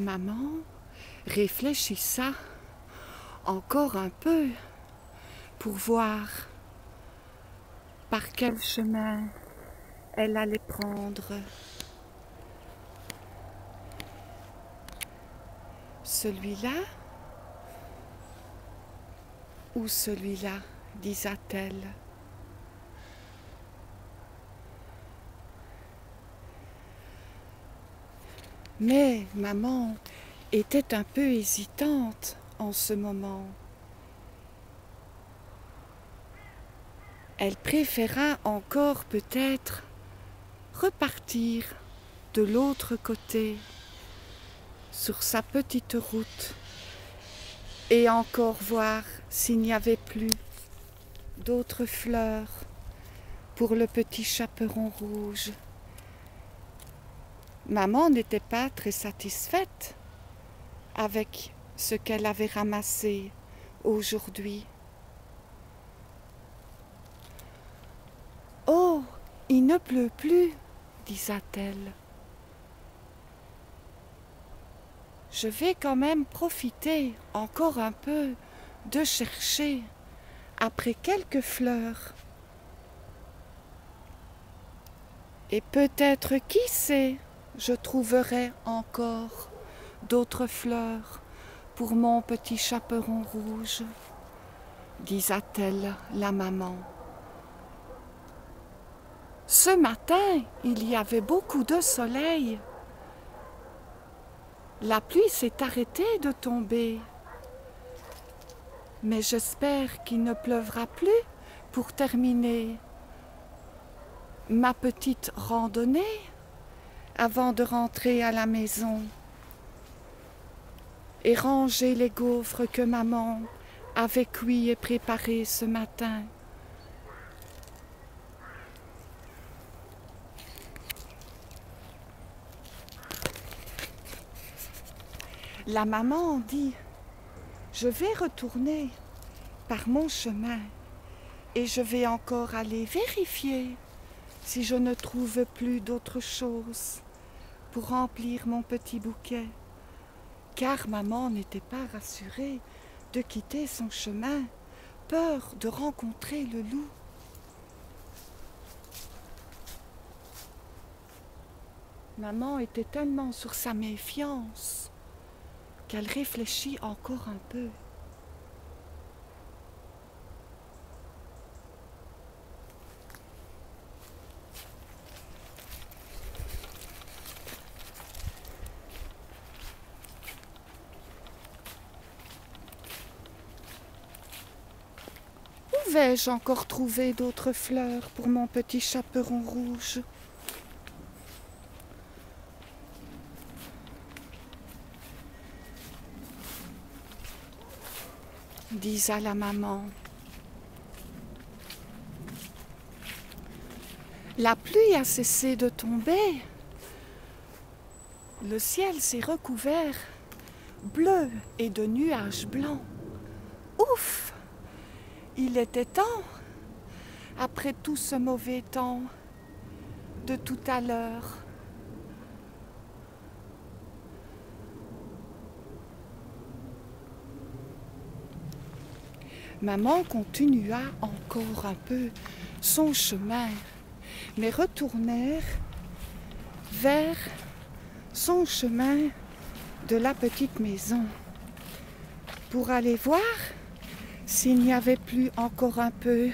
Maman réfléchissa encore un peu pour voir par quel chemin elle allait prendre. Celui-là ou celui-là, disa-t-elle. Mais maman était un peu hésitante en ce moment. Elle préféra encore peut-être repartir de l'autre côté, sur sa petite route, et encore voir s'il n'y avait plus d'autres fleurs pour le petit chaperon rouge. Maman n'était pas très satisfaite avec ce qu'elle avait ramassé aujourd'hui. « Oh, il ne pleut plus, disa-t-elle. Je vais quand même profiter encore un peu de chercher après quelques fleurs. Et peut-être, qui sait, je trouverai encore d'autres fleurs pour mon petit chaperon rouge, disa-t-elle la maman. Ce matin, il y avait beaucoup de soleil. La pluie s'est arrêtée de tomber. Mais j'espère qu'il ne pleuvra plus pour terminer ma petite randonnée avant de rentrer à la maison et ranger les gaufres que maman avait cuits et préparés ce matin. La maman dit: « Je vais retourner par mon chemin et je vais encore aller vérifier si je ne trouve plus d'autre chose pour remplir mon petit bouquet. » Car maman n'était pas rassurée de quitter son chemin, peur de rencontrer le loup. Maman était tellement sur sa méfiance qu'elle réfléchit encore un peu. Où vais-je encore trouver d'autres fleurs pour mon petit chaperon rouge ? Disa la maman. La pluie a cessé de tomber. Le ciel s'est recouvert bleu et de nuages blancs. Ouf! Il était temps, après tout ce mauvais temps de tout à l'heure. Maman continua encore un peu son chemin, mais retournèrent vers son chemin de la petite maison pour aller voir s'il n'y avait plus encore un peu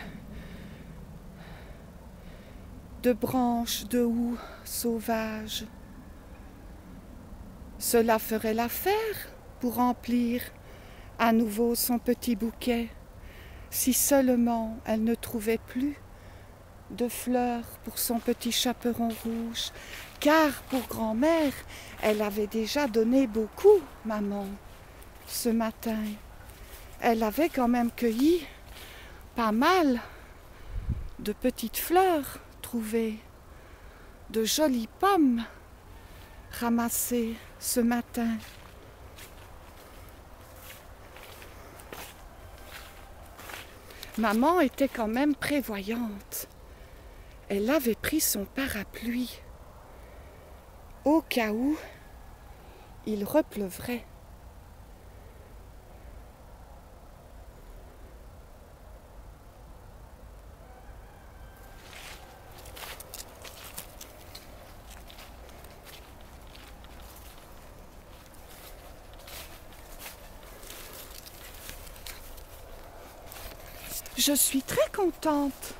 de branches de houx sauvages. Cela ferait l'affaire pour remplir à nouveau son petit bouquet. Si seulement elle ne trouvait plus de fleurs pour son petit chaperon rouge, car pour grand-mère, elle avait déjà donné beaucoup, maman, ce matin. Elle avait quand même cueilli pas mal de petites fleurs trouvées, de jolies pommes ramassées ce matin. Maman était quand même prévoyante. Elle avait pris son parapluie au cas où il repleuvrait. Je suis très contente,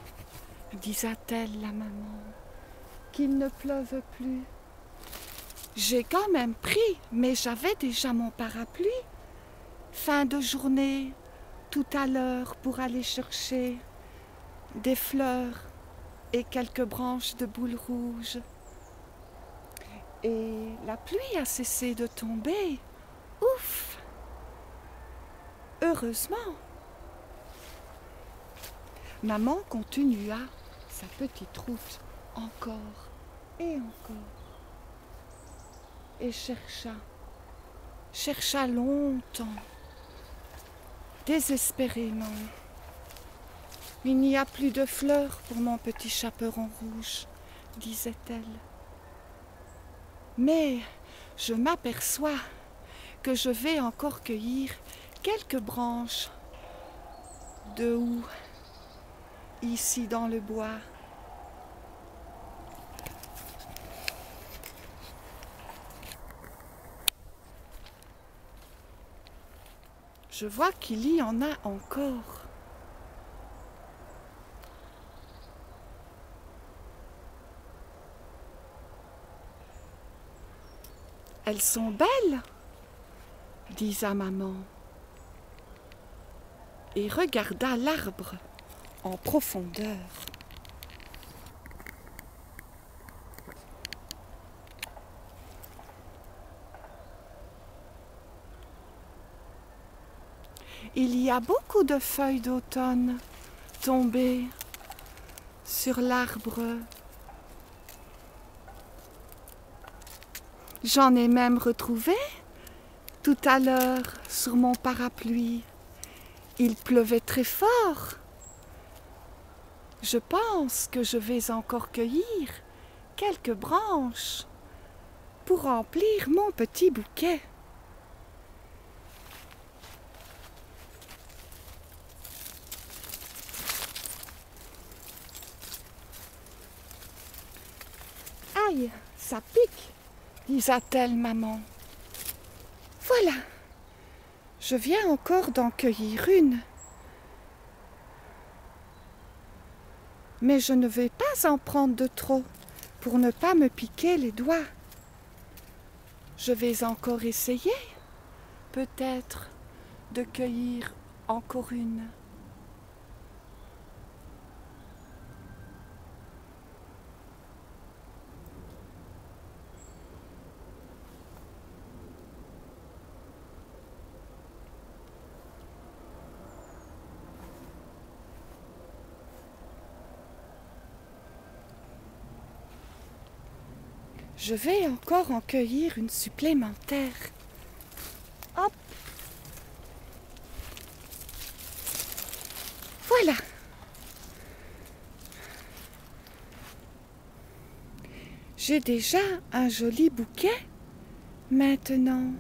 disait-elle la maman, qu'il ne pleuve plus. J'ai quand même pris, mais j'avais déjà mon parapluie. Fin de journée, tout à l'heure, pour aller chercher des fleurs et quelques branches de boules rouges. Et la pluie a cessé de tomber. Ouf! Heureusement. Maman continua sa petite route encore et encore. Et chercha longtemps, désespérément. Il n'y a plus de fleurs pour mon petit chaperon rouge, disait-elle. Mais je m'aperçois que je vais encore cueillir quelques branches de houx ici dans le bois. Je vois qu'il y en a encore. Elles sont belles, disa maman, et regarda l'arbre en profondeur. Il y a beaucoup de feuilles d'automne tombées sur l'arbre. J'en ai même retrouvé tout à l'heure sur mon parapluie. Il pleuvait très fort. Je pense que je vais encore cueillir quelques branches pour remplir mon petit bouquet. Aïe, ça pique, disait-elle maman. Voilà, je viens encore d'en cueillir une. Mais je ne vais pas en prendre de trop pour ne pas me piquer les doigts. Je vais encore essayer, peut-être, de cueillir encore une. Je vais encore en cueillir une supplémentaire. Hop! Voilà! J'ai déjà un joli bouquet maintenant.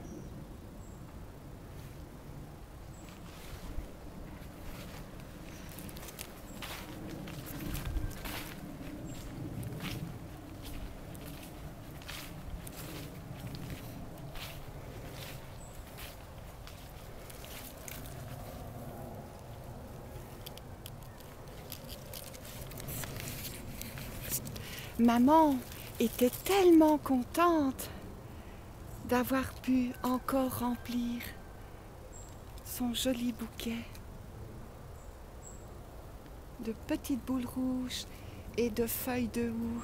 Maman était tellement contente d'avoir pu encore remplir son joli bouquet de petites boules rouges et de feuilles de houx.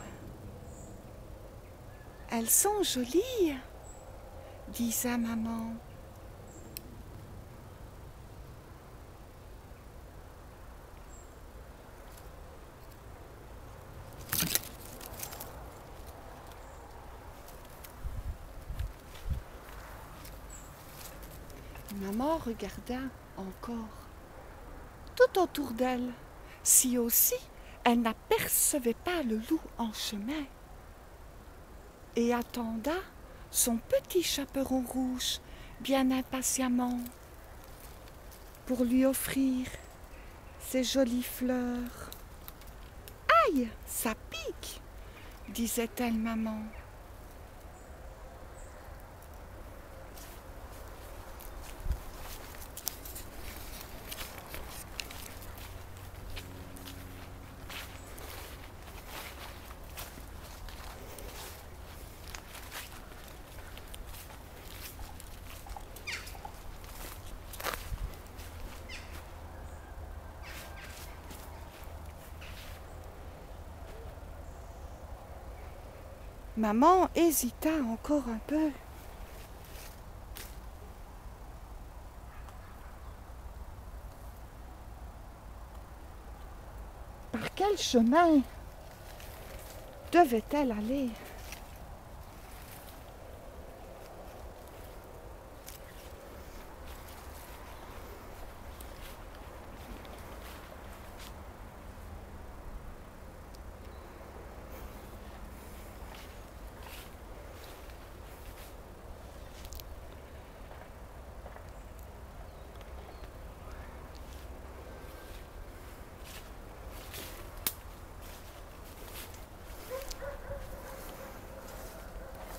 Elles sont jolies, dit sa maman. Maman regarda encore tout autour d'elle, si aussi elle n'apercevait pas le loup en chemin, et attenda son petit chaperon rouge bien impatiemment pour lui offrir ses jolies fleurs. « Aïe, ça pique !» disait-elle maman. Maman hésita encore un peu. Par quel chemin devait-elle aller ?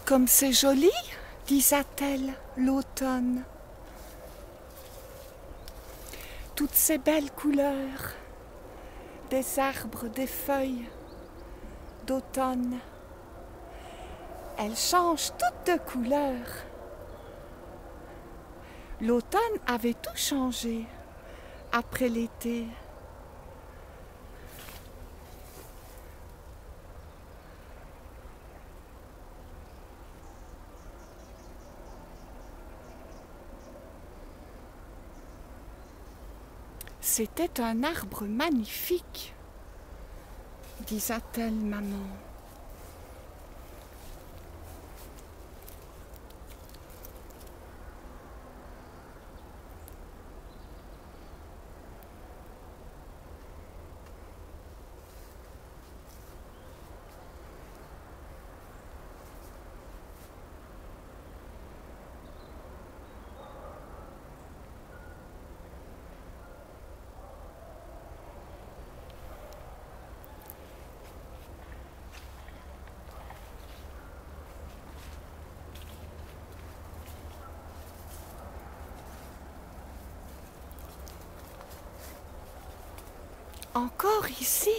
Comme c'est joli, disait-elle, l'automne. Toutes ces belles couleurs, des arbres, des feuilles d'automne. Elles changent toutes de couleur. L'automne avait tout changé après l'été. C'était un arbre magnifique, disait-elle maman. Encore ici?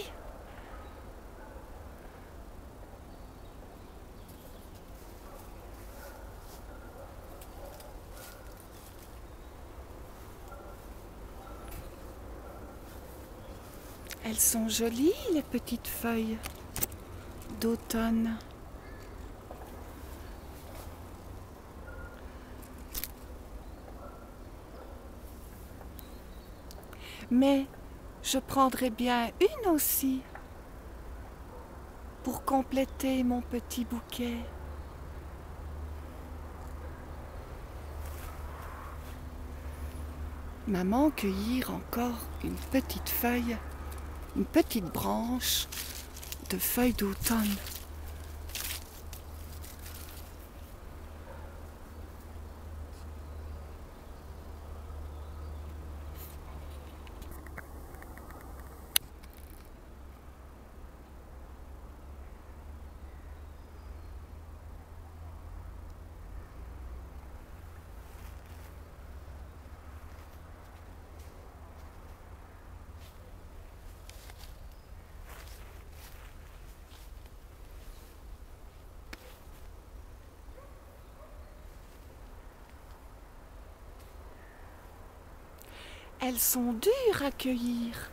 Elles sont jolies, les petites feuilles d'automne. Mais je prendrai bien une aussi pour compléter mon petit bouquet. Maman cueillit encore une petite feuille, une petite branche de feuilles d'automne. Elles sont dures à cueillir.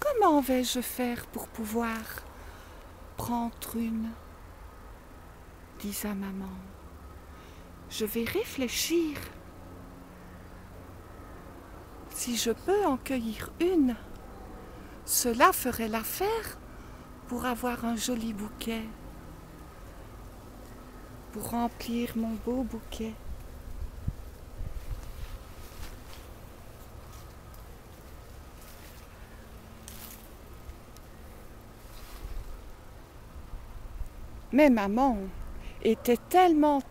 Comment vais-je faire pour pouvoir prendre une ? Disait maman. Je vais réfléchir. Si je peux en cueillir une, cela ferait l'affaire pour avoir un joli bouquet, pour remplir mon beau bouquet. Mais maman était tellement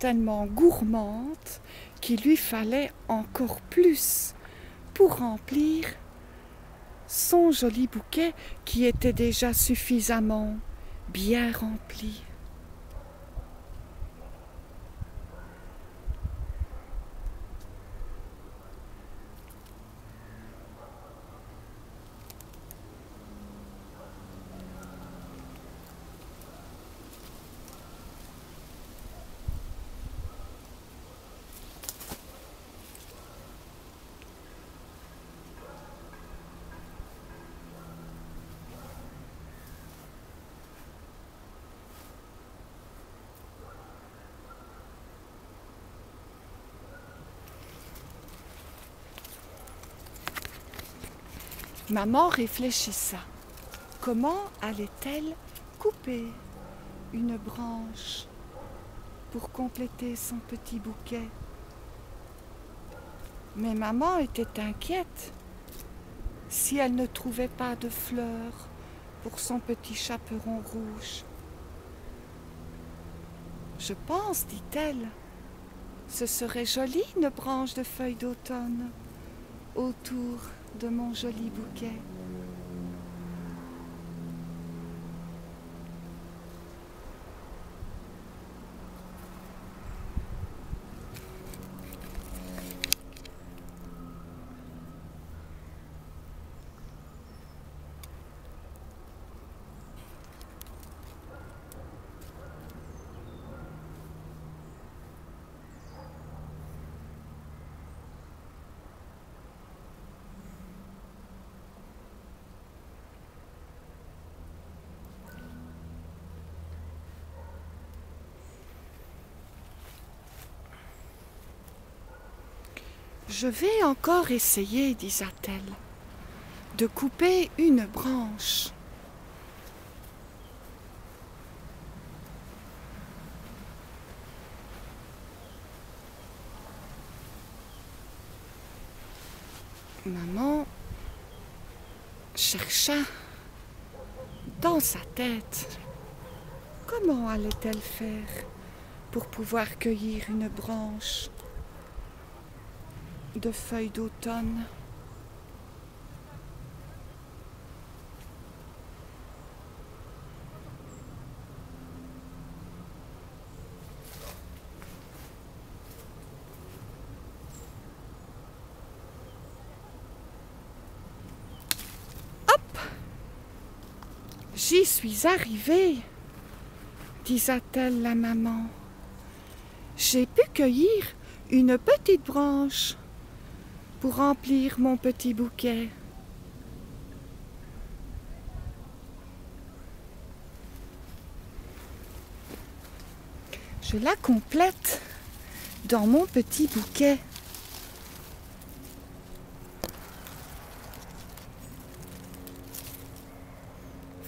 gourmande qu'il lui fallait encore plus pour remplir son joli bouquet qui était déjà suffisamment bien rempli. Maman réfléchissa. Comment allait-elle couper une branche pour compléter son petit bouquet? Mais maman était inquiète si elle ne trouvait pas de fleurs pour son petit chaperon rouge. Je pense, dit-elle, ce serait joli une branche de feuilles d'automne autour de mon joli bouquet. Je vais encore essayer, disa-t-elle, de couper une branche. Maman chercha dans sa tête comment allait-elle faire pour pouvoir cueillir une branche de feuilles d'automne. Hop! J'y suis arrivée, disa-t-elle la maman. J'ai pu cueillir une petite branche pour remplir mon petit bouquet. Je la complète dans mon petit bouquet.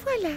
Voilà.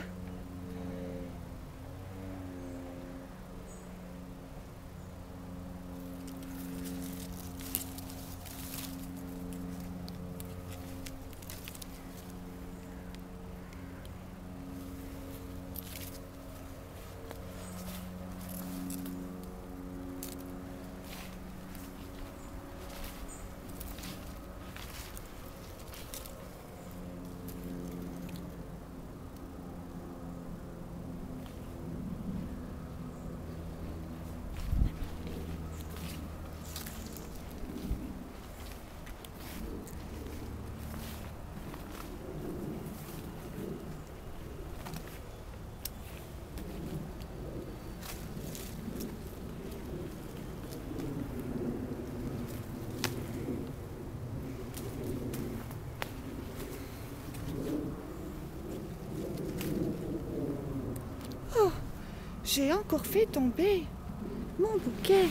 J'ai encore fait tomber mon bouquet.